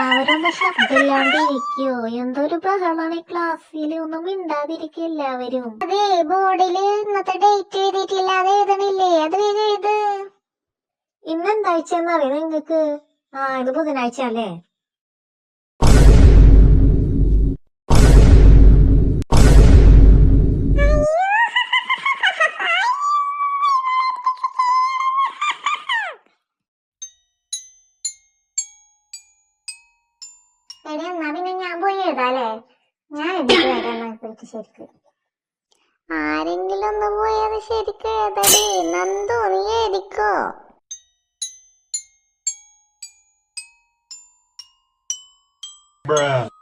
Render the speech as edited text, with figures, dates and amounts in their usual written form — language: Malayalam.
എല്ലാവരും ഒന്ന് ശബ്ദമില്ലാണ്ടിരിക്കോ? എന്തൊരു ബഹളാണ് ഈ ക്ലാസ്സിൽ. ഒന്നും മിണ്ടാതിരിക്കും എല്ലാവരും. അതെ, ബോർഡില് ഇന്നത്തെ ഡേറ്റ് എഴുതിയിട്ടില്ല, അത് എഴുതണില്ലേ? അത് വേഗം എഴുത്. ഇന്നെന്താഴ്ചയെന്ന് അറിയാം നിങ്ങക്ക്? ഇത് ബുധനാഴ്ച അല്ലേ? എടി, എന്നാ പിന്നെ ഞാൻ പോയി എഴുതാല്ലേ? ഞാൻ എഴുതിട്ട് വരാം പോയിട്ട് ശരിക്ക്. ആരെങ്കിലും ഒന്ന് പോയി അത് ശരിക്ക് എഴുതടി. നന്ദു, നീ എഴുതിക്കോ. Bruh.